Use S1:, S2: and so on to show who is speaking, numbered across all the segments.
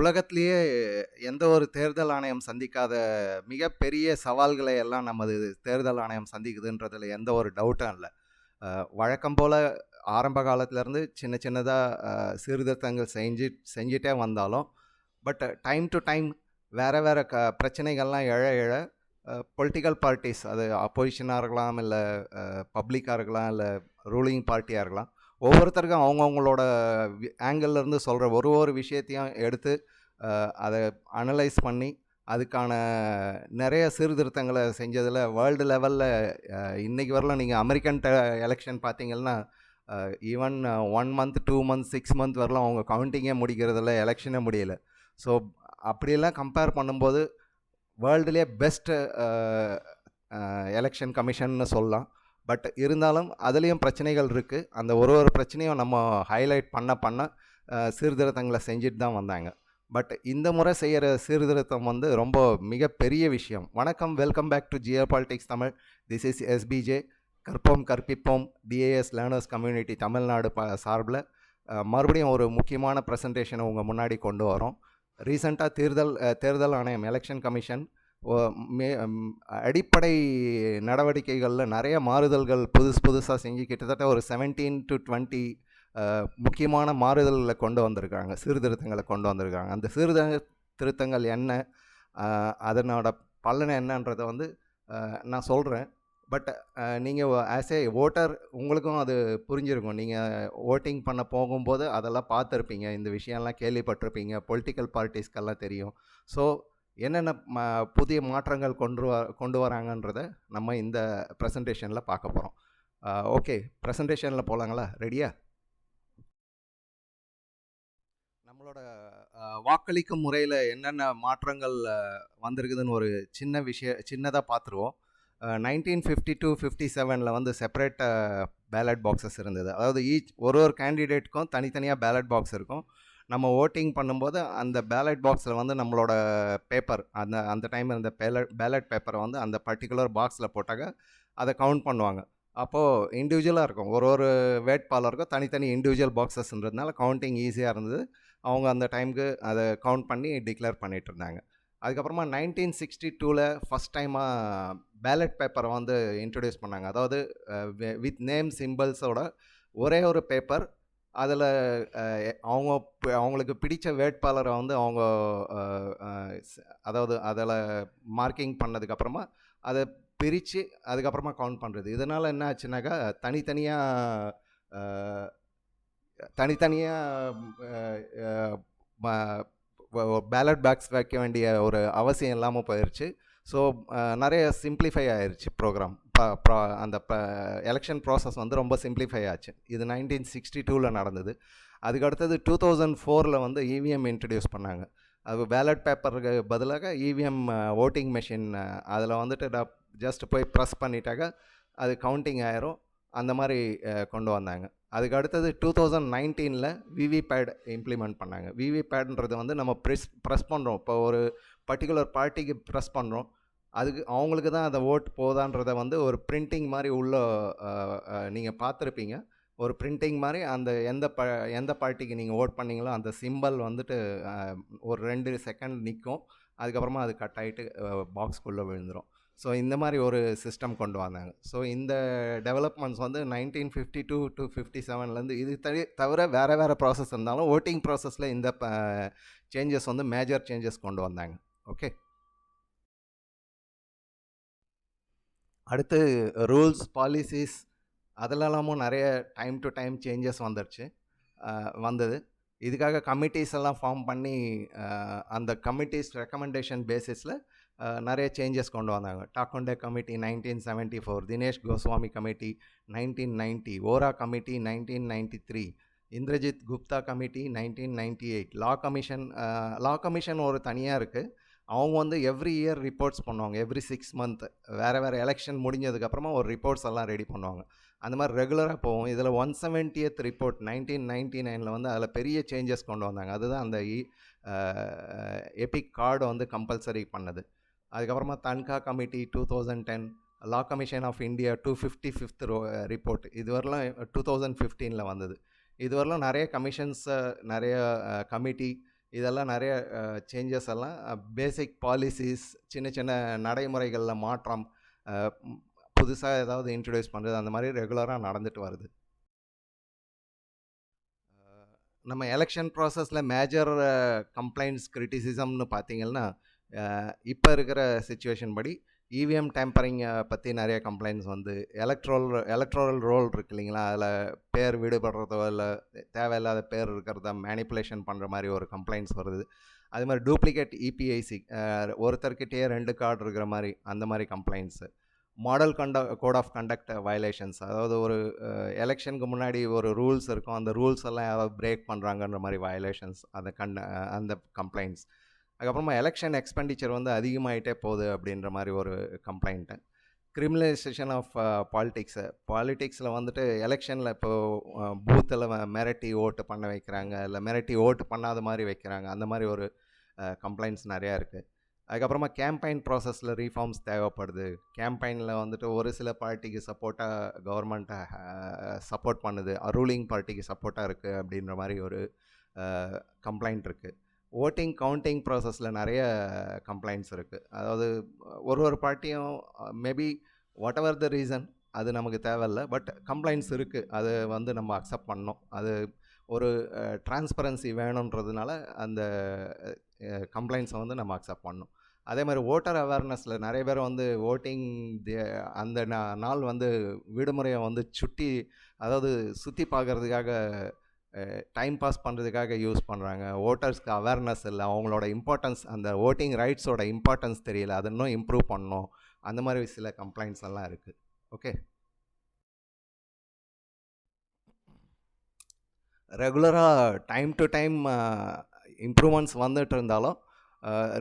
S1: உலகத்திலேயே எந்த ஒரு தேர்தல் ஆணையம் சந்திக்காத மிகப்பெரிய சவால்களை எல்லாம் நமது தேர்தல் ஆணையம் சந்திக்குதுன்றதுல எந்த ஒரு டவுட்டும் இல்லை. வழக்கம் போல் ஆரம்ப காலத்திலேருந்து சின்ன சின்னதாக சீர்திருத்தங்கள் செஞ்சிட்டே வந்தாலும் பட் டைம் டு டைம் வேறு பிரச்சனைகள்லாம் எழ பொலிட்டிக்கல் பார்ட்டிஸ், அது அப்போசிஷனாக இருக்கலாம், இல்லை பப்ளிக்காக இருக்கலாம், இல்லை ரூலிங் பார்ட்டியாக இருக்கலாம், ஒவ்வொருத்தருக்கும் அவங்கவுங்களோட ஆங்கிள்லேருந்து சொல்கிற ஒரு விஷயத்தையும் எடுத்து அதை அனலைஸ் பண்ணி அதுக்கான நிறைய சீர்திருத்தங்களை செஞ்சதில் வேர்ல்டு லெவலில் இன்றைக்கி வரலாம் நீங்கள் அமெரிக்கன் எலெக்ஷன் பார்த்தீங்கன்னா ஈவன் 1 month 2 months 6 months வரலாம் அவங்க கவுண்டிங்கே முடிக்கிறதில்ல, எலெக்ஷனே முடியலை. ஸோ அப்படியெல்லாம் கம்பேர் பண்ணும்போது வேர்ல்டுலேயே பெஸ்ட்டு எலெக்ஷன் கமிஷன்னு சொல்லலாம். பட் இருந்தாலும் அதுலேயும் பிரச்சனைகள் இருக்குது. அந்த ஒரு பிரச்சனையும் நம்ம ஹைலைட் பண்ண சீர்திருத்தங்களை செஞ்சுட்டு தான் வந்தாங்க. பட் இந்த முறை செய்கிற சீர்திருத்தம் வந்து ரொம்ப மிகப்பெரிய விஷயம். வணக்கம், welcome back to geopolitics Tamil. This is SPJ, கற்போம் கற்பிப்போம் டிஏஎஸ் லேர்னர்ஸ் கம்யூனிட்டி தமிழ்நாடு சார்பில் மறுபடியும் ஒரு முக்கியமான ப்ரெசன்டேஷனை உங்கள் முன்னாடி கொண்டு வரோம். ரீசெண்டாக தேர்தல் ஆணையம் எலெக்ஷன் கமிஷன் அடிப்படை நடவடிக்கைகளில் நிறைய மாறுதல்கள் புதுசாக செஞ்சு கிட்டத்தட்ட ஒரு 17 to 20 முக்கியமான மாறுதல்களை கொண்டு வந்திருக்காங்க, சீர்திருத்தங்களை கொண்டு வந்திருக்காங்க. அந்த சீர்திருத்தங்கள் என்ன, அதனோட பலன் என்னன்றதை வந்து நான் சொல்கிறேன். பட் நீங்கள் ஆஸ் ஏ ஓட்டர் உங்களுக்கும் அது புரிஞ்சிருக்கும். நீங்கள் ஓட்டிங் பண்ண போகும்போது அதெல்லாம் பார்த்துருப்பீங்க, இந்த விஷயம்லாம் கேள்விப்பட்டிருப்பீங்க, பொலிட்டிக்கல் பார்ட்டிஸ்க்கெல்லாம் தெரியும். ஸோ என்னென்ன புதிய மாற்றங்கள் கொண்டு வராங்கன்றதை நம்ம இந்த ப்ரெசன்டேஷனில் பார்க்க போகிறோம். ஓகே, ப்ரெசன்டேஷனில் போகலாங்களா? ரெடியா? நம்மளோட வாக்களிக்கும் முறையில் என்னென்ன மாற்றங்கள் வந்திருக்குதுன்னு ஒரு சின்னதாக பார்த்துருவோம். 1952-57 வந்து செப்பரேட் பேலட் பாக்ஸஸ் இருந்தது. அதாவது ஒரு கேண்டிடேட்டுக்கும் தனித்தனியாக பேலட் பாக்ஸ் இருக்கும். நம்ம ஓட்டிங் பண்ணும்போது அந்த பேலட் பாக்ஸில் வந்து நம்மளோட பேப்பர், அந்த டைம் இருந்த பேலட் பேப்பரை வந்து அந்த பர்டிகுலர் பாக்ஸில் போட்டாக்க அதை கவுண்ட் பண்ணுவாங்க. அப்போது இண்டிவிஜுவலாக இருக்கும், ஒரு வேட்பாளருக்கும் தனித்தனி இண்டிவிஜுவல் பாக்ஸஸ்ன்றதுனால கவுண்டிங் ஈஸியாக இருந்தது. அவங்க அந்த டைமுக்கு அதை கவுண்ட் பண்ணி டிக்ளேர் பண்ணிகிட்டு இருந்தாங்க. அதுக்கப்புறமா 1962 ஃபஸ்ட் டைமாக பேலட் பேப்பரை வந்து இன்ட்ரடியூஸ் பண்ணாங்க. அதாவது வித் நேம் சிம்பிள்ஸோட ஒரே ஒரு பேப்பர், அதில் அவங்களுக்கு பிடித்த வேட்பாளரை வந்து அவங்க அதாவது அதில் மார்க்கிங் பண்ணதுக்கப்புறமா அதை பிரித்து அதுக்கப்புறமா கவுண்ட் பண்ணுறது. இதனால் என்ன ஆச்சுனாக்கா தனித்தனியாக பேலட் பாக்ஸ் வைக்க வேண்டிய ஒரு அவசியம் இல்லாமல் போயிடுச்சு. ஸோ நிறைய சிம்பிளிஃபை ஆயிடுச்சு ப்ரோக்ராம். அந்த எலெக்ஷன் ப்ராசஸ் வந்து ரொம்ப சிம்பிளிஃபை ஆச்சு. இது 1962 நடந்தது. அதுக்கடுத்தது 2004 வந்து இவிஎம் இன்ட்ரடியூஸ் பண்ணாங்க. அது பேலட் பேப்பருக்கு பதிலாக இவிஎம் ஓட்டிங் மெஷின், அதில் வந்துட்டு ஜஸ்ட் போய் ப்ரெஸ் பண்ணிட்டாக்க அது கவுண்டிங் ஆயிரும். அந்த மாதிரி கொண்டு வந்தாங்க. அதுக்கு அடுத்தது 2019 விவிபேட் இம்ப்ளிமெண்ட் பண்ணாங்க. விவிபேட்ன்றது வந்து நம்ம ப்ரெஸ் பண்ணுறோம். இப்போ ஒரு பர்டிகுலர் பார்ட்டிக்கு ப்ரெஸ் பண்ணுறோம், அதுக்கு அவங்களுக்கு தான் அந்த ஓட் போதான்றதை வந்து ஒரு பிரிண்டிங் மாதிரி உள்ள நீங்கள் பார்த்துருப்பீங்க. ஒரு பிரிண்டிங் மாதிரி அந்த எந்த பார்ட்டிக்கு நீங்கள் ஓட் பண்ணிங்களோ அந்த சிம்பல் வந்துட்டு ஒரு 2 செகண்ட் நிற்கும். அதுக்கப்புறமா அது கட் ஆகிட்டு பாக்ஸ்குள்ளே விழுந்துடும். ஸோ இந்த மாதிரி ஒரு சிஸ்டம் கொண்டு வந்தாங்க. ஸோ இந்த டெவலப்மெண்ட்ஸ் வந்து 1952 to 57 இது தவிர வேறு ப்ராசஸ் இருந்தாலும் ஓட்டிங் ப்ராசஸில் இந்த சேஞ்சஸ் வந்து மேஜர் சேஞ்சஸ் கொண்டு வந்தாங்க. ஓகே, அடுத்து ரூல்ஸ் பாலிசிஸ் அதிலெல்லாமும் நிறைய டைம் டு டைம் சேஞ்சஸ் வந்தது. இதுக்காக கமிட்டிஸ் எல்லாம் ஃபார்ம் பண்ணி அந்த கமிட்டிஸ் ரெக்கமெண்டேஷன் பேசிஸில் நிறைய சேஞ்சஸ் கொண்டு வந்தாங்க. Tarkunde committee 1974, Dinesh Goswami committee 1990, Vohra committee 1993, Indrajit Gupta committee 1998, law commission ஒரு தனியாக இருக்குது. அவங்க வந்து எவ்ரி இயர் ரிப்போர்ட்ஸ் பண்ணுவாங்க. எவ்ரி 6 months வேறு எலெக்ஷன் முடிஞ்சதுக்கப்புறமா ஒரு ரிப்போர்ட்ஸ் எல்லாம் ரெடி பண்ணுவாங்க. அந்த மாதிரி ரெகுலராக போகும். இதில் 170th ரிப்போர்ட் 1999 வந்து அதில் பெரிய சேஞ்சஸ் கொண்டு வந்தாங்க. அதுதான் அந்த எபிக் கார்டு வந்து கம்பல்சரி பண்ணது. அதுக்கப்புறமா Tankha committee 2010, law commission of India 255th report இதுவரைலாம் 2015 வந்தது. இதுவரைலாம் நிறைய கமிஷன்ஸ், நிறைய கமிட்டி இதெல்லாம் நிறைய சேஞ்சஸ் எல்லாம் பேசிக் பாலிசிஸ், சின்ன சின்ன நடைமுறைகளில் மாற்றம், புதுசாக ஏதாவது இன்ட்ரடியூஸ் பண்ணுறது, அந்த மாதிரி ரெகுலராக நடந்துட்டு வருது. நம்ம எலெக்ஷன் ப்ராசஸில் மேஜர் கம்ப்ளைண்ட்ஸ் கிரிட்டிசிசம்னு பார்த்தீங்கன்னா, இப்போ இருக்கிற சுச்சுவேஷன் படி இவிஎம் டேம்பரிங்கை பற்றி நிறைய கம்ப்ளைண்ட்ஸ் வந்து, எலக்ட்ரல் ரோல் இருக்கு இல்லைங்களா, அதில் பேர் விடுபடுறதோ இல்லை தேவையில்லாத பேர் இருக்கிறத மேனிப்புலேஷன் பண்ணுற மாதிரி ஒரு கம்ப்ளைண்ட்ஸ் வருது. அது மாதிரி டூப்ளிகேட் இபிஐசி, ஒருத்தர்கிட்டயே 2 கார்டு இருக்கிற மாதிரி, அந்த மாதிரி complaints. Model code of conduct violations, அதாவது ஒரு எலெக்ஷனுக்கு முன்னாடி ஒரு ரூல்ஸ் இருக்கும், அந்த ரூல்ஸ் எல்லாம் யாராவது பிரேக் பண்ணுறாங்கன்ற மாதிரி வயலேஷன்ஸ், அந்த கம்ப்ளைண்ட்ஸ். அதுக்கப்புறமா எலெக்ஷன் எக்ஸ்பெண்டிச்சர் வந்து அதிகமாகிட்டே போகுது அப்படின்ற மாதிரி ஒரு கம்ப்ளைண்ட்டு. கிரிமினலைசேஷன் ஆஃப் பாலிட்டிக்ஸில் வந்துட்டு எலெக்ஷனில் இப்போது பூத்தில் மிரட்டி ஓட்டு பண்ண வைக்கிறாங்க, இல்லை மிரட்டி ஓட்டு பண்ணாத மாதிரி வைக்கிறாங்க, அந்த மாதிரி ஒரு கம்ப்ளைண்ட்ஸ் நிறையா இருக்குது. அதுக்கப்புறமா கேம்பெயின் ப்ராசஸில் ரீஃபார்ம்ஸ் தேவைப்படுது. கேம்பெயினில் வந்துட்டு ஒரு சில பார்ட்டிக்கு சப்போர்ட்டாக கவர்மெண்ட்டை சப்போர்ட் பண்ணுது, ரூலிங் பார்ட்டிக்கு சப்போர்ட்டாக இருக்குது அப்படின்ற மாதிரி ஒரு கம்ப்ளைண்ட் இருக்குது. ஓட்டிங் கவுண்டிங் ப்ராசஸில் நிறைய கம்ப்ளைண்ட்ஸ் இருக்குது. அதாவது ஒரு பார்ட்டியும் maybe whatever the reason, அது நமக்கு தேவையில்லை, பட் கம்ப்ளைண்ட்ஸ் இருக்குது, அது வந்து நம்ம அக்செப்ட் பண்ணோம். அது ஒரு டிரான்ஸ்பரன்சி வேணுன்றதுனால அந்த கம்ப்ளைண்ட்ஸை வந்து நம்ம அக்செப்ட் பண்ணோம். அதே மாதிரி ஓட்டர் அவேர்னஸில் நிறைய பேர் வந்து ஓட்டிங் அந்த நாள் வந்து விடுமுறையை வந்து அதாவது சுற்றி பார்க்குறதுக்காக, டைம் பாஸ் பண்ணுறதுக்காக யூஸ் பண்ணுறாங்க. ஓட்டர்ஸ்க்கு அவேர்னஸ் இல்லை, அவங்களோட இம்பார்ட்டன்ஸ், அந்த ஓட்டிங் ரைட்ஸோட இம்பார்ட்டன்ஸ் தெரியல, அது இன்னும் இம்ப்ரூவ் பண்ணணும், அந்த மாதிரி சில கம்ப்ளைண்ட்ஸ் எல்லாம் இருக்குது. ஓகே, ரெகுலராக டைம் டு டைம் இம்ப்ரூவ்மெண்ட்ஸ் வந்துட்டு இருந்தாலும்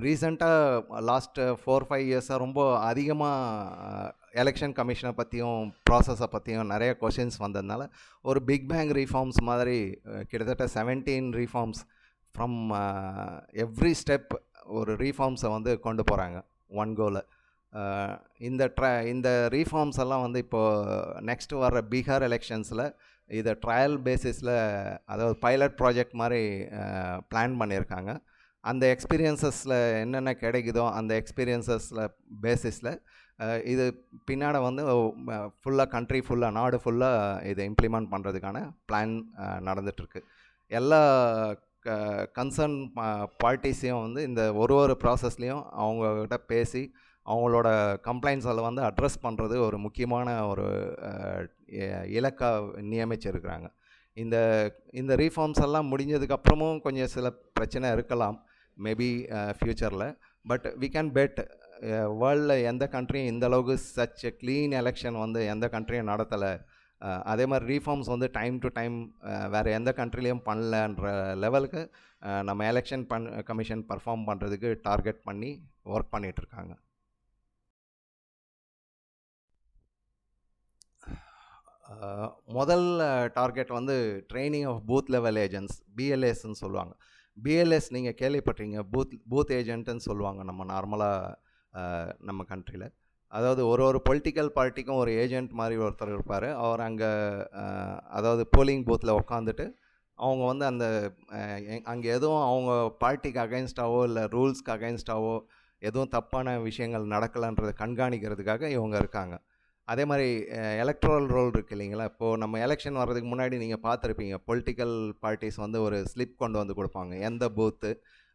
S1: ரீசெண்டாக லாஸ்ட் 4-5 இயர்ஸாக ரொம்ப அதிகமாக எலெக்ஷன் கமிஷனை பற்றியும் ப்ராசஸை பற்றியும் நிறைய கொஷின்ஸ் வந்ததுனால ஒரு பிக் பேங் ரீஃபார்ம்ஸ் மாதிரி கிட்டத்தட்ட 17 ரீஃபார்ம்ஸ் ஃப்ரம் எவ்ரி ஸ்டெப் ஒரு ரீஃபார்ம்ஸை வந்து கொண்டு போகிறாங்க ஒன் கோவில். இந்த ரீஃபார்ம்ஸ் எல்லாம் வந்து இப்போது நெக்ஸ்ட் வர்ற பீகார் எலெக்ஷன்ஸில் இதை ட்ரையல் பேசிஸில், அதாவது பைலட் ப்ராஜெக்ட் மாதிரி பிளான் பண்ணியிருக்காங்க. அந்த எக்ஸ்பீரியன்ஸஸில் என்னென்ன கிடைக்குதோ அந்த எக்ஸ்பீரியன்ஸஸில் பேசிஸில் இது பின்னாடி வந்து ஃபுல்லாக கண்ட்ரி ஃபுல்லாக, நாடு ஃபுல்லாக இதை இம்ப்ளிமெண்ட் பண்ணுறதுக்கான பிளான் நடந்துகிட்ருக்கு. எல்லா கன்சர்ன் பார்ட்டிஸையும் வந்து இந்த ஒரு ப்ராசஸ்லேயும் அவங்கக்கிட்ட பேசி அவங்களோட கம்ப்ளைண்ட்ஸில் வந்து அட்ரஸ் பண்ணுறது ஒரு முக்கியமான ஒரு இலக்காக நியமிச்சிருக்கிறாங்க. இந்த ரீஃபார்ம்ஸ் எல்லாம் முடிஞ்சதுக்கப்புறமும் கொஞ்சம் சில பிரச்சனை இருக்கலாம் மேபி ஃப்யூச்சரில், பட் வி கேன் பெட் வேர்ல்டில் எந்த கண்ட்ரியும் இந்த அளவுக்கு சச் க்ளீன் எலெக்ஷன் வந்து எந்த கண்ட்ரியும் நடத்தலை. அதே மாதிரி ரீஃபார்ம்ஸ் வந்து டைம் டு டைம் வேறு எந்த கண்ட்ரிலையும் பண்ணலன்ற லெவலுக்கு நம்ம எலெக்ஷன் கமிஷன் பர்ஃபார்ம் பண்ணுறதுக்கு டார்கெட் பண்ணி ஒர்க் பண்ணிகிட்ருக்காங்க. முதல் டார்கெட் வந்து training of booth level agents, பிஎல்ஏஸ்ன்னு சொல்லுவாங்க. பிஎல்எஸ் நீங்கள் கேள்விப்பட்டீங்க, பூத் ஏஜென்ட்டுன்னு சொல்லுவாங்க நம்ம நார்மலாக நம்ம கண்ட்ரியில். அதாவது ஒரு பொலிட்டிக்கல் பார்ட்டிக்கும் ஒரு ஏஜென்ட் மாதிரி ஒருத்தர் இருப்பார். அவர் அங்கே அதாவது போலிங் பூத்தில் உட்காந்துட்டு அவங்க வந்து அங்கே எதுவும் அவங்க பார்ட்டிக்கு அகைன்ஸ்டாவோ இல்லை ரூல்ஸ்க்கு அகைன்ஸ்டாவோ எதுவும் தப்பான விஷயங்கள் நடக்கலைன்றதை கண்காணிக்கிறதுக்காக இவங்க இருக்காங்க. அதே மாதிரி எலக்ட்ரல் ரோல் இருக்குது இல்லைங்களா. இப்போது நம்ம எலெக்ஷன் வர்றதுக்கு முன்னாடி நீங்கள் பார்த்துருப்பீங்க, பொலிட்டிக்கல் பார்ட்டிஸ் வந்து ஒரு ஸ்லிப் கொண்டு வந்து கொடுப்பாங்க. எந்த பூத்து,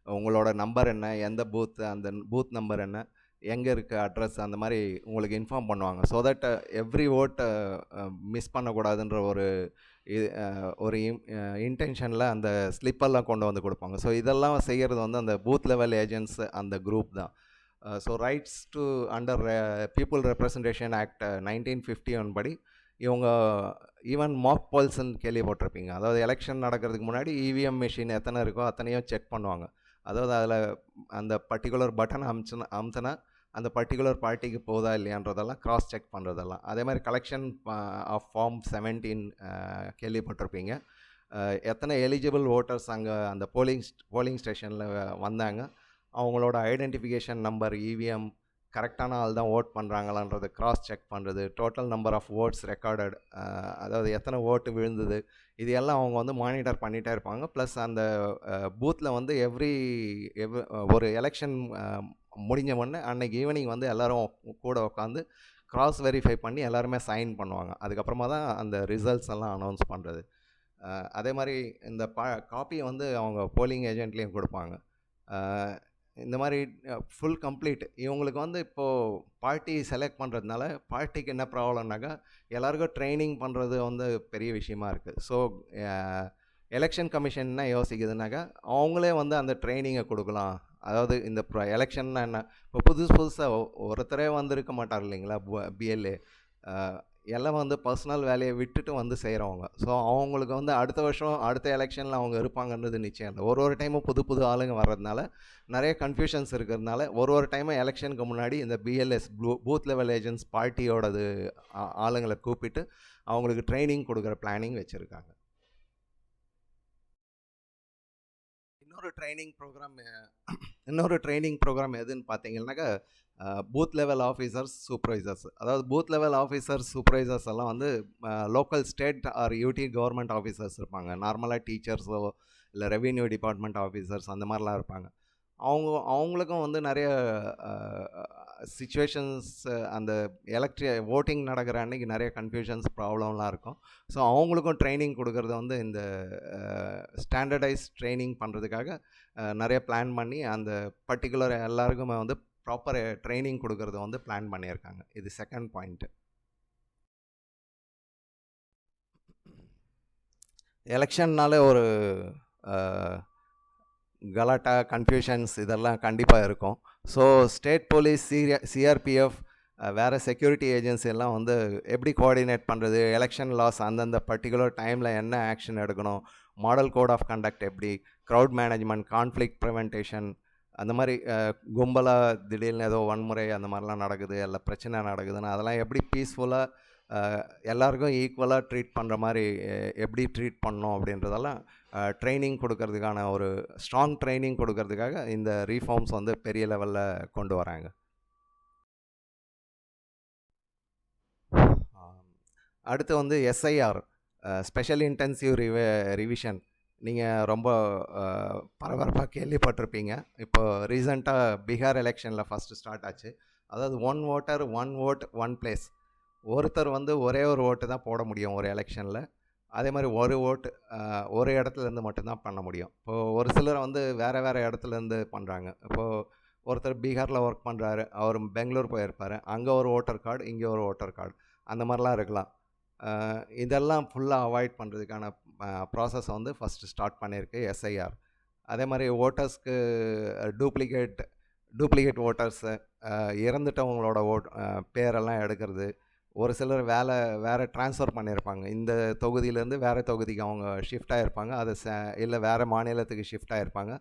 S1: உங்களோட நம்பர் என்ன, எந்த பூத்து, அந்த பூத் நம்பர் என்ன, எங்கே இருக்குது அட்ரஸ், அந்த மாதிரி உங்களுக்கு இன்ஃபார்ம் பண்ணுவாங்க. ஸோ தட் எவ்ரி ஓட்டை மிஸ் பண்ணக்கூடாதுன்ற ஒரு இன்டென்ஷனில் அந்த ஸ்லிப்பெல்லாம் கொண்டு வந்து கொடுப்பாங்க. ஸோ இதெல்லாம் செய்கிறது வந்து அந்த பூத் லெவல் ஏஜென்ட்ஸ், அந்த குரூப் தான். So rights to under people representation act 1951 படி இவங்க ஈவன் மாக் பால்ஸ்ன்னு கேள்விப்பட்டிருப்பீங்க. அதாவது எலெக்ஷன் நடக்கிறதுக்கு முன்னாடி இவிஎம் மிஷின் எத்தனை இருக்கோ அத்தனையும் செக் பண்ணுவாங்க. அதாவது அதில் அந்த பர்டிகுலர் பட்டன் அமுத்தினா அந்த பர்டிகுலர் பார்ட்டிக்கு போதா இல்லையான்றதெல்லாம் கிராஸ் செக் பண்ணுறதெல்லாம். அதே மாதிரி கலெக்ஷன் ஆஃப் ஃபார்ம் 17 கேள்விப்பட்டிருப்பீங்க. எத்தனை எலிஜிபிள் ஓட்டர்ஸ் அங்கே அந்த போலிங் ஸ்டேஷனில் வந்தாங்க, அவங்களோட ஐடென்டிஃபிகேஷன் நம்பர், இவிஎம் கரெக்டான ஆள் தான் ஓட் பண்ணுறாங்களான்றது கிராஸ் செக் பண்ணுறது, total number of votes recorded, அதாவது எத்தனை ஓட்டு விழுந்தது, இது எல்லாம் அவங்க வந்து மானிட்டர் பண்ணிகிட்டே இருப்பாங்க. ப்ளஸ் அந்த பூத்தில் வந்து ஒரு எலெக்ஷன் முடிஞ்ச உடனே அன்னைக்கு ஈவினிங் வந்து எல்லோரும் கூட உட்காந்து கிராஸ் வெரிஃபை பண்ணி எல்லாருமே சைன் பண்ணுவாங்க. அதுக்கப்புறமா தான் அந்த ரிசல்ட்ஸ் எல்லாம் அனௌன்ஸ் பண்ணுறது. அதே மாதிரி இந்த காப்பியை வந்து அவங்க போலிங் ஏஜென்ட்லேயும் கொடுப்பாங்க. இந்த மாதிரி ஃபுல் கம்ப்ளீட் இவங்களுக்கு வந்து இப்போது பார்ட்டி செலக்ட் பண்ணுறதுனால பார்ட்டிக்கு என்ன ப்ராப்ளம்னாக்கா எல்லாருக்கும் ட்ரைனிங் பண்ணுறது வந்து பெரிய விஷயமா இருக்குது. ஸோ எலெக்ஷன் கமிஷன் என்ன யோசிக்குதுனாக்கா அவங்களே வந்து அந்த ட்ரைனிங்கை கொடுக்கலாம். அதாவது இந்த எலெக்ஷன்னா என்ன, இப்போ புதுசாக ஒருத்தரே வந்திருக்க மாட்டார் இல்லைங்களா பிஎல்ஏ, எல்லாம் வந்து பர்சனல் வேலையை விட்டுட்டு வந்து செய்கிறவங்க. ஸோ அவங்களுக்கு வந்து அடுத்த வருஷம் அடுத்த எலெக்ஷனில் அவங்க இருப்பாங்கன்றது நிச்சயம் இல்லை. ஒரு டைமும் புது ஆளுங்க வர்றதுனால நிறைய கன்ஃபியூஷன்ஸ் இருக்கிறதுனால ஒரு டைமும் எலெக்ஷனுக்கு முன்னாடி இந்த பிஎல்எஸ் பூத் லெவல் ஏஜென்ட்ஸ் பார்ட்டியோடது ஆளுங்களை கூப்பிட்டு அவங்களுக்கு ட்ரைனிங் கொடுக்குற பிளானிங் வச்சுருக்காங்க. இன்னொரு ட்ரைனிங் ப்ரோக்ராம் எதுன்னு பார்த்தீங்கன்னாக்கா பூத் லெவல் ஆஃபீஸர்ஸ் சூப்பர்வைசர்ஸ். அதாவது பூத் லெவல் ஆஃபீஸர்ஸ் சூப்பர்வைசர்ஸ் எல்லாம் வந்து local state or UT government officers இருப்பாங்க. நார்மலாக டீச்சர்ஸோ இல்லை ரெவென்யூ டிபார்ட்மெண்ட் ஆஃபீஸர்ஸ் அந்த மாதிரிலாம் இருப்பாங்க. அவங்களுக்கும் வந்து நிறைய சிச்சுவேஷன்ஸ், அந்த ஓட்டிங் நடக்கிற அன்றைக்கி நிறைய கன்ஃபியூஷன்ஸ் ப்ராப்ளம்லாம் இருக்கும். ஸோ அவங்களுக்கும் ட்ரைனிங் கொடுக்கறது வந்து இந்த ஸ்டாண்டர்டைஸ் ட்ரைனிங் பண்ணுறதுக்காக நிறைய பிளான் பண்ணி அந்த பர்டிகுலர் எல்லாருக்குமே வந்து ப்ராப்பர் ட்ரைனிங் கொடுக்கறத வந்து பிளான் பண்ணியிருக்காங்க. இது செகண்ட் பாயிண்ட்டு. எலெக்ஷன்னாலே ஒரு கலாட்டா, கன்ஃபியூஷன்ஸ் இதெல்லாம் கண்டிப்பாக இருக்கும். ஸோ ஸ்டேட் போலீஸ், சிஆர்பிஎஃப், வேறு செக்யூரிட்டி ஏஜென்சி எல்லாம் வந்து எப்படி கோஆர்டினேட் பண்ணுறது, எலெக்ஷன் லாஸ் அந்தந்த பர்டிகுலர் டைமில் என்ன ஆக்ஷன் எடுக்கணும், மாடல் கோட் ஆஃப் கண்டக்ட் எப்படி, க்ரௌட் மேனேஜ்மெண்ட், கான்ஃப்ளிக்ட் ப்ரிவென்டேஷன், அந்த மாதிரி கும்பலாக திடீர்னு ஏதோ வன்முறை அந்த மாதிரிலாம் நடக்குது, இல்லை பிரச்சனை நடக்குதுன்னா அதெல்லாம் எப்படி பீஸ்ஃபுல்லாக எல்லாருக்கும் ஈக்குவலாக ட்ரீட் பண்ணுற மாதிரி எப்படி ட்ரீட் பண்ணணும் அப்படின்றதெல்லாம் ட்ரைனிங் கொடுக்கறதுக்கான ஒரு ஸ்ட்ராங் ட்ரைனிங் கொடுக்கறதுக்காக இந்த ரீஃபார்ம்ஸ் வந்து பெரிய லெவலில் கொண்டு வராங்க. அடுத்து வந்து எஸ்ஐஆர், ஸ்பெஷல் இன்டென்சிவ் ரிவிஷன். நீங்கள் ரொம்ப பரபரப்பாக கேள்விப்பட்டிருப்பீங்க. இப்போ ரீசெண்டாக பீகார் எலெக்ஷனில் ஃபஸ்ட்டு ஸ்டார்ட் ஆச்சு. அதாவது 1 voter 1 vote 1 place. ஒருத்தர் வந்து ஒரே ஒரு ஓட்டு தான் போட முடியும் ஒரு எலெக்ஷனில். அதே மாதிரி ஒரு ஓட்டு ஒரு இடத்துலேருந்து மட்டும்தான் பண்ண முடியும். இப்போது ஒரு சிலர் வந்து வேறு இடத்துலேருந்து பண்ணுறாங்க. இப்போது ஒருத்தர் பீகாரில் ஒர்க் பண்ணுறாரு, அவர் பெங்களூர் போயிருப்பார், அங்கே ஒரு ஓட்டர் கார்டு, இங்கே ஒரு ஓட்டர் கார்டு, அந்த மாதிரிலாம் இருக்கலாம். இதெல்லாம் ஃபுல்லாக அவாய்ட் பண்ணுறதுக்கான ப்ராசஸ் வந்து ஃபஸ்ட்டு ஸ்டார்ட் பண்ணியிருக்கு எஸ்ஐஆர். அதே மாதிரி ஓட்டர்ஸ்க்கு டூப்ளிகேட் ஓட்டர்ஸு, இறந்துட்டவங்களோட பேரெல்லாம் எடுக்கிறது. ஒரு சிலர் வேறு ட்ரான்ஸ்ஃபர் பண்ணியிருப்பாங்க, இந்த தொகுதியிலேருந்து வேறு தொகுதிக்கு அவங்க ஷிஃப்ட் ஆகிருப்பாங்க, அது இல்லை வேறு மாநிலத்துக்கு ஷிஃப்ட் ஆகிருப்பாங்க,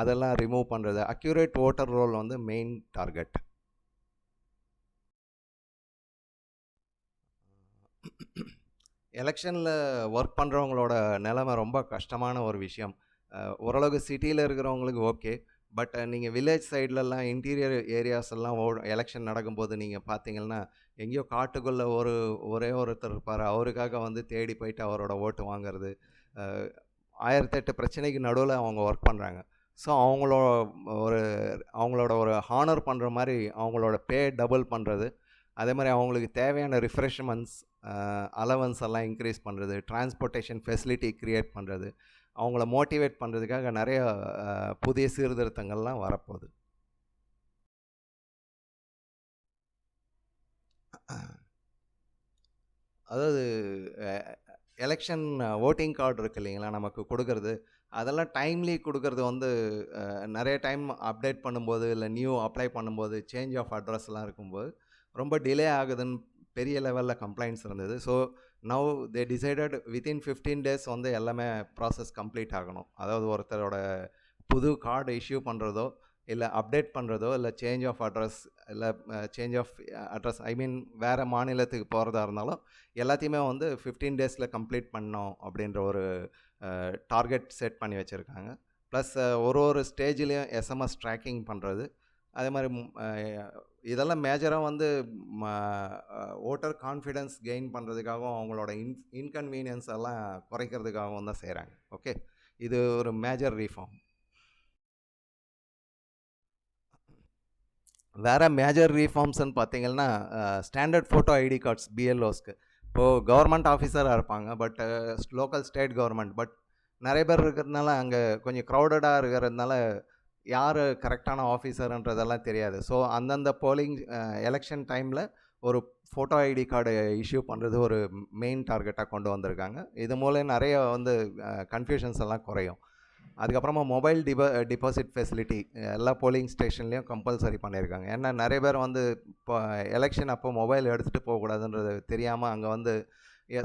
S1: அதெல்லாம் ரிமூவ் பண்ணுறது. அக்யூரேட் ஓட்டர் ரோல் வந்து மெயின் டார்கெட். எலெக்ஷனில் ஒர்க் பண்ணுறவங்களோட நிலைமை ரொம்ப கஷ்டமான ஒரு விஷயம். ஓரளவுக்கு சிட்டியில் இருக்கிறவங்களுக்கு ஓகே, பட் நீங்கள் வில்லேஜ் சைட்லலாம் இன்டீரியர் ஏரியாஸ் எல்லாம் எலெக்ஷன் நடக்கும்போது நீங்கள் பார்த்தீங்கன்னா எங்கேயோ காட்டுக்குள்ளே ஒரே ஒருத்தர் இருப்பார், அவருக்காக வந்து தேடி போயிட்டு அவரோட ஓட்டு வாங்கிறது, 1008 பிரச்சனைக்கு நடுவில் அவங்க ஒர்க் பண்ணுறாங்க. ஸோ அவங்களோட ஒரு ஹானர் பண்ணுற மாதிரி அவங்களோட பே டபுள் பண்ணுறது, அதே மாதிரி அவங்களுக்கு தேவையான ரிஃப்ரெஷ்மெண்ட்ஸ், அலவன்ஸ் எல்லாம் இன்க்ரீஸ் பண்ணுறது, டிரான்ஸ்போர்ட்டேஷன் ஃபெசிலிட்டி க்ரியேட் பண்ணுறது, அவங்கள மோட்டிவேட் பண்ணுறதுக்காக நிறைய புதிய சீர்திருத்தங்கள்லாம் வரப்போகுது. அதாவது எலெக்ஷன் ஓட்டிங் கார்டு இருக்குது இல்லைங்களா நமக்கு கொடுக்கறது, அதெல்லாம் டைம்லி கொடுக்கறது வந்து நிறைய டைம் அப்டேட் பண்ணும்போது இல்லை நியூ அப்ளை பண்ணும்போது சேஞ்ச் ஆஃப் அட்ரஸ்லாம் இருக்கும்போது ரொம்ப டிலே ஆகுதுன்னு பெரிய லெவலில் கம்ப்ளைண்ட்ஸ் இருந்தது. So now they decided within 15 days வந்து எல்லாமே ப்ராசஸ் கம்ப்ளீட் ஆகணும். அதாவது ஒருத்தரோட புது கார்டு இஷ்யூ பண்ணுறதோ இல்லை அப்டேட் பண்ணுறதோ இல்லை சேஞ்ச் ஆஃப் அட்ரஸ் இல்லை ஐ மீன் வேறு மாநிலத்துக்கு போகிறதா இருந்தாலும் எல்லாத்தையுமே வந்து 15 days கம்ப்ளீட் பண்ணோம் அப்படின்ற ஒரு டார்கெட் செட் பண்ணி வச்சுருக்காங்க. ப்ளஸ் ஒரு ஸ்டேஜ்லேயும் எஸ்எம்எஸ் ட்ராக்கிங் பண்ணுறது, அதே மாதிரி இதெல்லாம் மேஜராக வந்து ஓட்டர் கான்ஃபிடென்ஸ் கெயின் பண்ணுறதுக்காகவும் அவங்களோட இன்கன்வீனியன்ஸ் எல்லாம் குறைக்கிறதுக்காகவும் தான் செய்கிறாங்க. ஓகே, இது ஒரு மேஜர் ரீஃபார்ம். வேறு மேஜர் ரீஃபார்ம்ஸ்ன்னு பார்த்தீங்கன்னா ஸ்டாண்டர்ட் ஃபோட்டோ ஐடி கார்ட்ஸ் பிஎல்ஓஸ்க்கு. இப்போது கவர்மெண்ட் ஆஃபீஸராக இருப்பாங்க, but local state government, but நிறைய பேர் இருக்கிறதுனால அங்கே கொஞ்சம் க்ரௌடடாக இருக்கிறதுனால யார் கரெக்டான ஆஃபீஸருன்றதெல்லாம் தெரியாது. ஸோ அந்தந்த போலிங் எலெக்ஷன் டைமில் ஒரு ஃபோட்டோ ஐடி கார்டு இஷ்யூ பண்ணுறது ஒரு மெயின் டார்கெட்டாக கொண்டு வந்திருக்காங்க. இது மூலம் நிறைய வந்து கன்ஃபியூஷன்ஸ் எல்லாம் குறையும். அதுக்கப்புறமா மொபைல் டிபாசிட் ஃபெசிலிட்டி எல்லா போலிங் ஸ்டேஷன்லேயும் கம்பல்சரி பண்ணியிருக்காங்க. ஏன்னா நிறைய பேர் வந்து இப்போ எலெக்ஷன் அப்போ மொபைல் எடுத்துகிட்டு போகக்கூடாதுன்றது தெரியாமல் அங்கே வந்து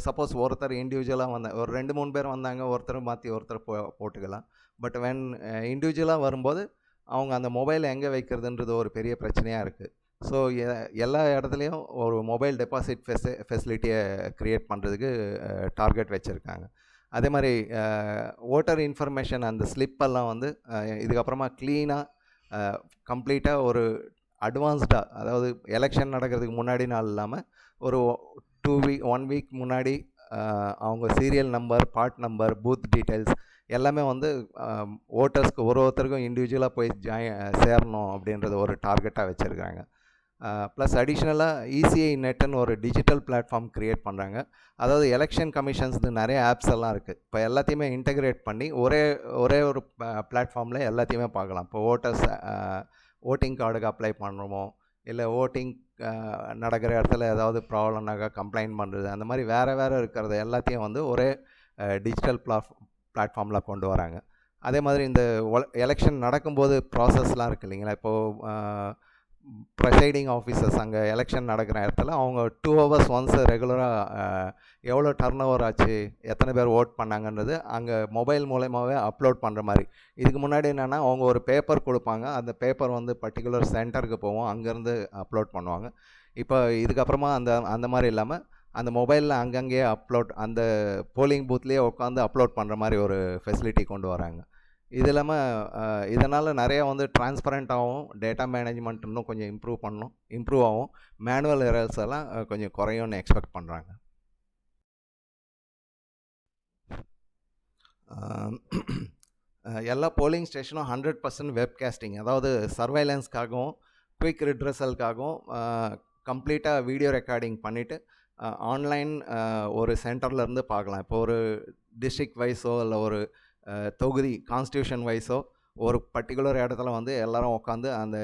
S1: சப்போஸ் ஒருத்தர் இண்டிவிஜுவலாக ஒரு 2-3 பேர் வந்தாங்க, ஒருத்தர் மாற்றி ஒருத்தர் போட்டுக்கலாம். பட் வென் இண்டிவிஜுவலாக வரும்போது அவங்க அந்த மொபைலை எங்கே வைக்கிறதுன்றது ஒரு பெரிய பிரச்சனையாக இருக்குது. ஸோ எல்லா இடத்துலையும் ஒரு மொபைல் டெபாசிட் ஃபெசிலிட்டியை க்ரியேட் பண்ணுறதுக்கு டார்கெட் வச்சுருக்காங்க. அதே மாதிரி ஓட்டர் இன்ஃபர்மேஷன் அந்த ஸ்லிப்பெல்லாம் வந்து இதுக்கப்புறமா க்ளீனாக கம்ப்ளீட்டாக ஒரு அட்வான்ஸ்டாக, அதாவது எலெக்ஷன் நடக்கிறதுக்கு முன்னாடி நாள் இல்லாமல் ஒரு 1 வீக் முன்னாடி அவங்க serial number, part number, booth details எல்லாமே வந்து ஓட்டர்ஸ்க்கு ஒருத்தருக்கும் இண்டிவிஜுவலாக போய் சேரணும் அப்படின்றது ஒரு டார்கெட்டாக வச்சுருக்காங்க. ப்ளஸ் அடிஷ்னலாக இசிஐ நெட்டுன்னு ஒரு டிஜிட்டல் பிளாட்ஃபார்ம் க்ரியேட் பண்ணுறாங்க. அதாவது எலெக்ஷன் கமிஷன்ஸ்னு நிறைய ஆப்ஸ் எல்லாம் இருக்குது. இப்போ எல்லாத்தையுமே இன்டெகிரேட் பண்ணி ஒரே ஒரு பிளாட்ஃபார்மில் எல்லாத்தையுமே பார்க்கலாம். இப்போ ஓட்டிங் கார்டுக்கு அப்ளை பண்ணுறோமோ, இல்லை ஓட்டிங் நடக்கிற இடத்துல ஏதாவது ப்ராப்ளம்னாக்கா கம்ப்ளைண்ட் பண்ணுறது, அந்த மாதிரி வேறு இருக்கிறது எல்லாத்தையும் வந்து ஒரே டிஜிட்டல் பிளாட்ஃபார்மில் கொண்டு வராங்க. அதே மாதிரி இந்த எலெக்ஷன் நடக்கும்போது ப்ராசஸ்லாம் இருக்குது இல்லைங்களா. இப்போது ப்ரெசைடிங் ஆஃபீஸர்ஸ் அங்கே எலெக்ஷன் நடக்கிற இடத்துல அவங்க 2 hours ஒன்ஸ் ரெகுலராக எவ்வளோ டர்ன் ஓவர் ஆச்சு, எத்தனை பேர் ஓட் பண்ணாங்கன்றது அங்கே மொபைல் மூலமாகவே அப்லோட் பண்ணுற மாதிரி. இதுக்கு முன்னாடி என்னென்னா அவங்க ஒரு பேப்பர் கொடுப்பாங்க, அந்த பேப்பர் வந்து பர்டிகுலர் சென்டருக்கு போவோம், அங்கேருந்து அப்லோட் பண்ணுவாங்க. இப்போ இதுக்கப்புறமா அந்த மாதிரி இல்லாமல் அந்த மொபைலில் அங்கங்கேயே அந்த போலிங் பூத்லேயே உட்காந்து அப்லோட் பண்ணுற மாதிரி ஒரு ஃபெசிலிட்டி கொண்டு வராங்க. இது இல்லாமல் இதனால் நிறையா வந்து டிரான்ஸ்பரண்ட்டாகவும் டேட்டா மேனேஜ்மெண்ட் இன்னும் கொஞ்சம் இம்ப்ரூவ் ஆகும், மேனுவல் எரர்ஸ் எல்லாம் கொஞ்சம் குறையும்னு எக்ஸ்பெக்ட் பண்ணுறாங்க. எல்லா போலிங் ஸ்டேஷனும் 100% வெப்காஸ்டிங், அதாவது சர்வைலன்ஸ்க்காகவும் குயிக் ரிட்ரஸலுக்காகவும் கம்ப்ளீட்டாக வீடியோ ரெக்கார்டிங் பண்ணிவிட்டு ஆன்லைன் ஒரு சென்டர்லேருந்து பார்க்கலாம். இப்போ ஒரு டிஸ்ட்ரிக்ட் வைஸோ இல்லை ஒரு தொகுதி கான்ஸ்டியூஷன் வைஸோ ஒரு பர்டிகுலர் இடத்துல வந்து எல்லோரும் உட்காந்து அந்த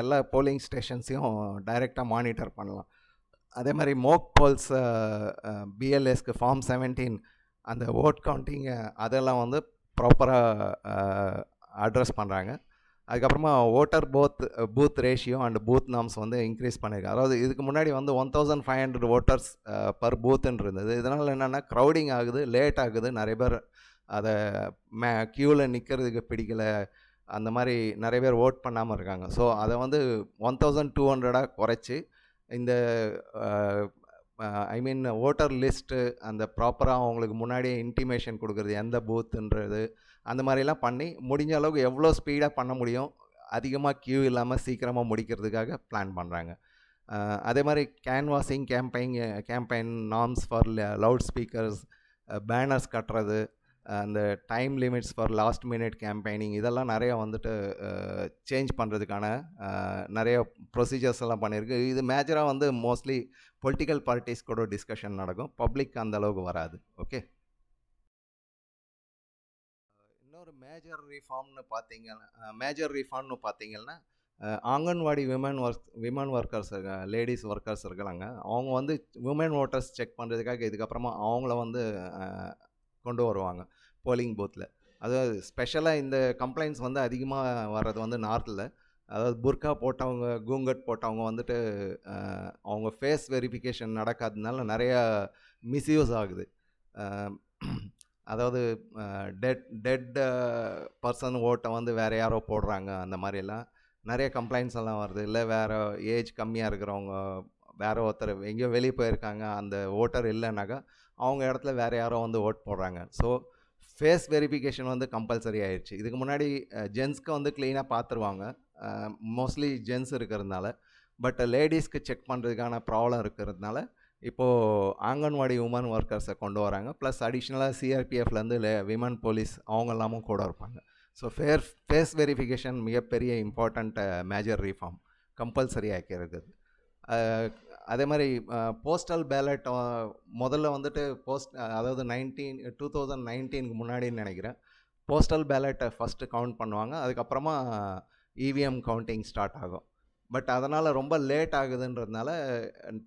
S1: எல்லா போலிங் ஸ்டேஷன்ஸையும் டைரெக்டாக மானிட்டர் பண்ணலாம். அதே மாதிரி மோக் போல்ஸ் பிஎல்எஸ்க்கு ஃபார்ம் 17 அந்த ஓட் கவுண்டிங்கு அதெல்லாம் வந்து ப்ராப்பராக அட்ரஸ் பண்ணுறாங்க. அதுக்கப்புறமா voter booth ratio and booth norms வந்து இன்க்ரீஸ் பண்ணியிருக்காங்க. அதாவது இதுக்கு முன்னாடி வந்து 1500 ஓட்டர்ஸ் பர் பூத்துன்னு இருந்தது. இதனால் என்னென்னா க்ரௌடிங் ஆகுது, லேட் ஆகுது, நிறைய பேர் அதை க்யூவில் நிற்கிறதுக்கு பிடிக்கல, அந்த மாதிரி நிறைய பேர் ஓட் பண்ணாமல் இருக்காங்க. ஸோ அதை வந்து 1200 குறைச்சி இந்த ஓட்டர் லிஸ்ட்டு அந்த ப்ராப்பராக அவங்களுக்கு முன்னாடியே இன்டிமேஷன் கொடுக்குறது எந்த பூத்துன்றது அந்த மாதிரிலாம் பண்ணி முடிஞ்ச அளவுக்கு எவ்வளோ ஸ்பீடாக பண்ண முடியும், அதிகமாக க்யூ இல்லாமல் சீக்கிரமாக முடிக்கிறதுக்காக பிளான் பண்ணுறாங்க. அதே மாதிரி canvassing campaign norms for loud speakers, banners கட்டுறது, அந்த time limits for last minute campaigning இதெல்லாம் நிறையா வந்துட்டு சேஞ்ச் பண்ணுறதுக்கான நிறைய ப்ரொசீஜர்ஸ் எல்லாம் பண்ணியிருக்கு. இது மேஜராக வந்து மோஸ்ட்லி பொலிட்டிக்கல் பார்ட்டிஸ் கூட டிஸ்கஷன் நடக்கும், பப்ளிக் அந்த அளவுக்கு வராது. ஓகே, இன்னொரு மேஜர் ரீஃபார்ம்னு பார்த்தீங்கன்னா anganwadi women workers ladies workers இருக்கிறாங்க. அவங்க வந்து விமன் ஓட்டர்ஸ் செக் பண்ணுறதுக்காக இதுக்கப்புறமா அவங்கள வந்து கொண்டு வருவாங்க போலிங் பூத்தில். அதாவது ஸ்பெஷலாக இந்த கம்ப்ளைண்ட்ஸ் வந்து அதிகமாக வர்றது வந்து நார்த்தில். அதாவது புர்கா போட்டவங்க, கூங்கட் போட்டவங்க வந்துட்டு அவங்க ஃபேஸ் வெரிஃபிகேஷன் நடக்காததுனால நிறையா மிஸ்யூஸ் ஆகுது. அதாவது டெட் பர்சன் ஓட்டை வந்து வேறு யாரோ போடுறாங்க, அந்த மாதிரியெல்லாம் நிறைய கம்ப்ளைண்ட்ஸ் எல்லாம் வருது. இல்லை வேறு ஏஜ் கம்மியாக இருக்கிறவங்க, வேறு ஒருத்தர் எங்கேயோ வெளியே போயிருக்காங்க, அந்த ஓட்டர் இல்லைனாக்கா அவங்க இடத்துல வேறு யாரோ வந்து ஓட் போடுறாங்க. ஸோ ஃபேஸ் வெரிஃபிகேஷன் வந்து கம்பல்சரி ஆயிடுச்சு. இதுக்கு முன்னாடி ஜென்ஸ்க்கு வந்து க்ளீனாக பார்த்துருவாங்க, மோஸ்ட்லி ஜென்ஸ் இருக்கிறதுனால. பட் லேடிஸ்க்கு செக் பண்ணுறதுக்கான ப்ராப்ளம் இருக்கிறதுனால இப்போது ஆங்கன்வாடி உமன் ஒர்க்கர்ஸை கொண்டு வராங்க. ப்ளஸ் அடிஷ்னலாக சிஆர்பிஎஃப்லேருந்து விமன் போலீஸ் அவங்க எல்லாமும் கூட இருப்பாங்க. ஸோ ஃபேஸ் வெரிஃபிகேஷன் மிகப்பெரிய இம்பார்ட்டண்ட் மேஜர் ரீஃபார்ம் கம்பல்சரி ஆக்கியிருக்குது. அதே மாதிரி போஸ்டல் பேலட் முதல்ல வந்துட்டு அதாவது 2019க்கு முன்னாடின்னு நினைக்கிறேன், போஸ்டல் பேலட்டை ஃபஸ்ட்டு கவுண்ட் பண்ணுவாங்க. அதுக்கப்புறமா இவிஎம் கவுண்டிங் ஸ்டார்ட் ஆகும். பட் அதனால் ரொம்ப லேட் ஆகுதுன்றதுனால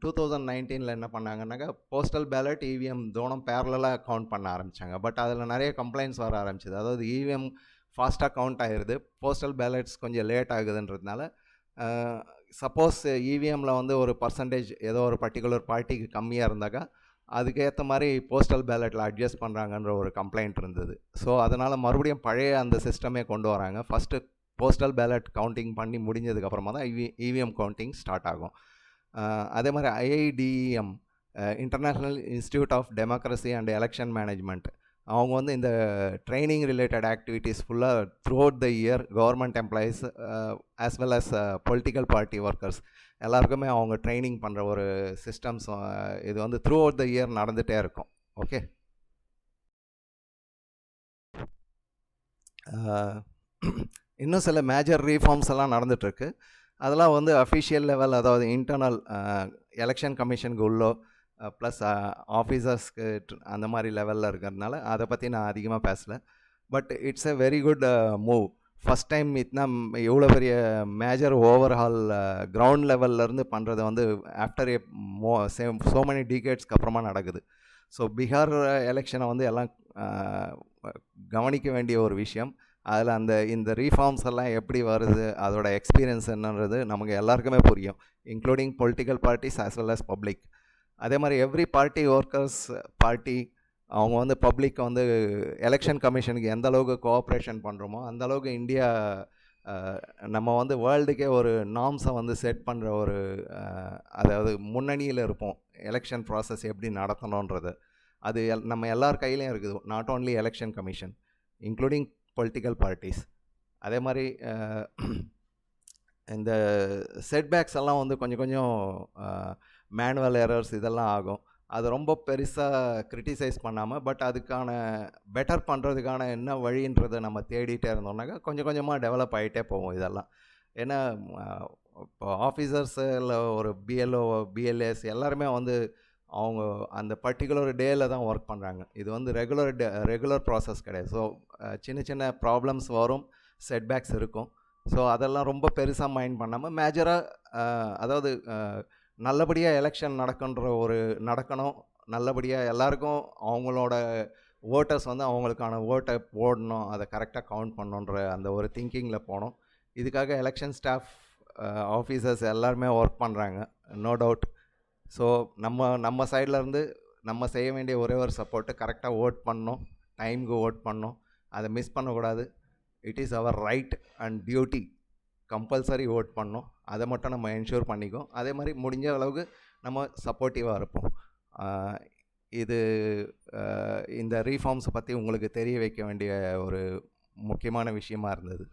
S1: 2019 என்ன பண்ணாங்கன்னாக்கா போஸ்டல் பேலட் இவிஎம் தோனம் பேரலாக கவுண்ட் பண்ண ஆரம்பித்தாங்க. பட் அதில் நிறைய கம்ப்ளைண்ட்ஸ் வர ஆரம்பிச்சிது. அதாவது இவிஎம் ஃபாஸ்ட்டாக கவுண்ட் ஆகிடுது, போஸ்டல் பேலட்ஸ் கொஞ்சம் லேட் ஆகுதுன்றதுனால சப்போஸ் இவிஎம்மில் வந்து ஒரு பர்சன்டேஜ் ஏதோ ஒரு பர்டிகுலர் பார்ட்டிக்கு கம்மியாக இருந்தாக்கா அதுக்கேற்ற மாதிரி போஸ்டல் பேலட்டில் அட்ஜஸ்ட் பண்ணுறாங்கன்ற ஒரு கம்ப்ளைண்ட் இருந்தது. ஸோ அதனால் மறுபடியும் பழைய அந்த சிஸ்டமே கொண்டு வராங்க. ஃபஸ்ட்டு போஸ்டல் பேலட் கவுண்டிங் பண்ணி முடிஞ்சதுக்கப்புறமா தான் இவிஎம் கவுண்டிங் ஸ்டார்ட் ஆகும். அதே மாதிரி IIDM international institute of democracy and election management அவங்க வந்து இந்த ட்ரைனிங் ரிலேட்டட் ஆக்டிவிட்டீஸ் ஃபுல்லாக throughout the year government employees as well as political party workers எல்லாருக்குமே அவங்க ட்ரைனிங் பண்ணுற ஒரு சிஸ்டம்ஸ் இது வந்து த்ரூ அவுட் த இயர் நடந்துகிட்டே இருக்கும். ஓகே, இன்னும் சில மேஜர் ரீஃபார்ம்ஸ் எல்லாம் நடந்துகிட்ருக்கு. அதெல்லாம் வந்து அஃபிஷியல் லெவல், அதாவது இன்டர்னல் எலெக்ஷன் கமிஷனுக்கு உள்ளோ ப்ளஸ் ஆஃபீஸர்ஸ்க்கு அந்த மாதிரி லெவலில் இருக்கிறதுனால அதை பற்றி நான் அதிகமாக பேசலை. But it's a very good move. First time இவ்வளோ பெரிய மேஜர் ஓவர்ஹால் கிரவுண்ட் லெவல்லேருந்து பண்ணுறது வந்து ஆஃப்டர் ஸோ மெனி டிகேட்ஸ்க்கு அப்புறமா நடக்குது. ஸோ பீகார் எலெக்ஷனை வந்து எல்லாம் கவனிக்க வேண்டிய ஒரு விஷயம். அதில் இந்த ரீஃபார்ம்ஸ் எல்லாம் எப்படி வருது, அதோட எக்ஸ்பீரியன்ஸ் என்னன்றது நமக்கு எல்லாருக்குமே புரியும், including political parties as well as public. அதே மாதிரி எவ்ரி பார்ட்டி ஒர்க்கர்ஸ் பார்ட்டி அவங்க வந்து பப்ளிக் வந்து எலெக்ஷன் கமிஷனுக்கு எந்த அளவுக்கு கோஆப்ரேஷன் பண்ணுறோமோ அந்தளவுக்கு இந்தியா நம்ம வந்து வேர்ல்டுக்கே ஒரு நார்ம்ஸை வந்து செட் பண்ணுற ஒரு அதாவது முன்னணியில் இருப்போம். எலெக்ஷன் ப்ராசஸ் எப்படி நடத்தணுன்றது அது நம்ம எல்லார் கையிலையும் இருக்குது. Not only election commission, including political parties. அதே மாதிரி இந்த செட்பேக்ஸ் எல்லாம் வந்து கொஞ்சம் மேனுவல் எரர்ஸ் இதெல்லாம் ஆகும். அது ரொம்ப பெருசாக க்ரிட்டிசைஸ் பண்ணாமல் பட் அதுக்கான பெட்டர் பண்ணுறதுக்கான என்ன வழின்றதை நம்ம தேடிட்டே இருந்தோம்னாக்கா கொஞ்சமாக டெவலப் ஆகிட்டே போவோம் இதெல்லாம். ஏன்னா இப்போ ஆஃபீஸர்ஸ் இல்லை ஒரு பிஎல்ஓ பிஎல்ஏஸ் எல்லாருமே வந்து அவங்க அந்த பர்டிகுலர் டேயில் தான் ஒர்க் பண்ணுறாங்க. இது வந்து ரெகுலர் ப்ராசஸ் கிடையாது. ஸோ சின்ன ப்ராப்ளம்ஸ் வரும், செட்பேக்ஸ் இருக்கும். ஸோ அதெல்லாம் ரொம்ப பெருசாக மைண்ட் பண்ணாமல் மேஜராக அதாவது நல்லபடியாக எலெக்ஷன் நடக்கணும், நல்லபடியாக எல்லாருக்கும் அவங்களோட ஓட்டர்ஸ் வந்து அவங்களுக்கான ஓட்டை போடணும், அதை கரெக்டாக கவுண்ட் பண்ணணுன்ற அந்த ஒரு திங்கிங்கில் போனோம். இதுக்காக எலெக்ஷன் ஸ்டாஃப் ஆஃபீஸர்ஸ் எல்லாருமே ஒர்க் பண்ணுறாங்க, நோ டவுட். ஸோ நம்ம சைட்லேருந்து நம்ம செய்ய வேண்டிய ஒரே ஒரு சப்போர்ட்டு கரெக்டாக ஓட் பண்ணணும், டைமுக்கு ஓட் பண்ணணும், அதை மிஸ் பண்ணக்கூடாது. It is our right and duty, compulsory vote பண்ணணும். அதை மட்டும் நம்ம என்ஷூர் பண்ணிக்கோம். அதே மாதிரி முடிஞ்ச அளவுக்கு நம்ம சப்போர்ட்டிவாக இருப்போம். இந்த ரீஃபார்ம்ஸை பற்றி உங்களுக்கு தெரிய வைக்க வேண்டிய ஒரு முக்கியமான விஷயமா இருந்தது.